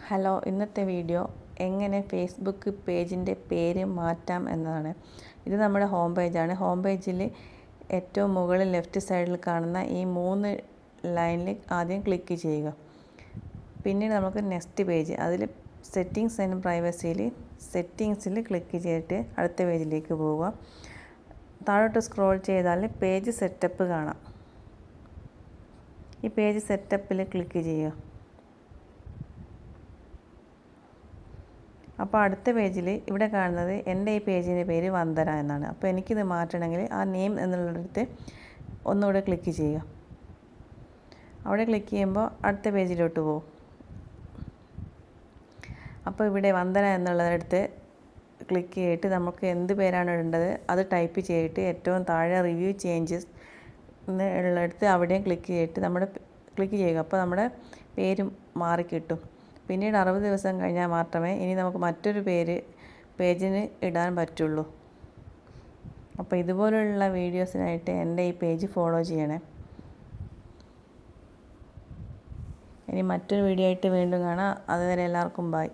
Hello, ഇന്നത്തെ video എങ്ങനെ Facebook പേജിൻ്റെ പേര് മാറ്റാം എന്നതാണ്. ഇത് നമ്മുടെ ഹോം പേജാണ്. ഹോം പേജിൽ ഏറ്റവും മുകളിൽ ലെഫ്റ്റ് സൈഡിൽ കാണുന്ന ഈ 3 ലൈനിൽ ആദ്യം ക്ലിക്ക് ചെയ്യുക. പിന്നീട് നമുക്ക് നെക്സ്റ്റ് പേജ്, അതിൽ സെറ്റിങ്സ് ആൻഡ് പ്രൈവസിയിൽ സെറ്റിങ്സിൽ ക്ലിക്ക് ചെയ്തിട്ട് അടുത്ത പേജിലേക്ക് പോവുക. താഴോട്ട് സ്ക്രോൾ ചെയ്താൽ പേജ് സെറ്റപ്പ് കാണാം. ഈ പേജ് സെറ്റപ്പിൽ ക്ലിക്ക് ചെയ്യുക. അപ്പോൾ അടുത്ത പേജിൽ ഇവിടെ കാണുന്നത് എൻ്റെ ഈ പേജിൻ്റെ പേര് വന്ദന എന്നാണ്. അപ്പോൾ എനിക്കിത് മാറ്റണമെങ്കിൽ ആ നെയിം എന്നുള്ളിടത്ത് ഒന്നുകൂടെ ക്ലിക്ക് ചെയ്യുക. അവിടെ ക്ലിക്ക് ചെയ്യുമ്പോൾ അടുത്ത പേജിലോട്ട് പോകും. അപ്പോൾ ഇവിടെ വന്ദന എന്നുള്ളതിടത്ത് ക്ലിക്ക് ചെയ്തിട്ട് നമുക്ക് എന്ത് പേരാണ് ഇടേണ്ടത് അത് ടൈപ്പ് ചെയ്തിട്ട് ഏറ്റവും താഴെ റിവ്യൂ ചേഞ്ചസ് ഉള്ളിടത്ത് അവിടെയും ക്ലിക്ക് ചെയ്യുക. അപ്പോൾ നമ്മുടെ പേര് മാറിക്കിട്ടും. പിന്നീട് 60 ദിവസം കഴിഞ്ഞാൽ മാത്രമേ ഇനി നമുക്ക് മറ്റൊരു പേജിന് ഇടാൻ പറ്റുള്ളൂ. അപ്പോൾ ഇതുപോലുള്ള വീഡിയോസിനായിട്ട് എൻ്റെ ഈ പേജ് ഫോളോ ചെയ്യണേ. ഇനി മറ്റൊരു വീഡിയോ ആയിട്ട് വീണ്ടും കാണാം. അതുവരെ എല്ലാവർക്കും ബൈ.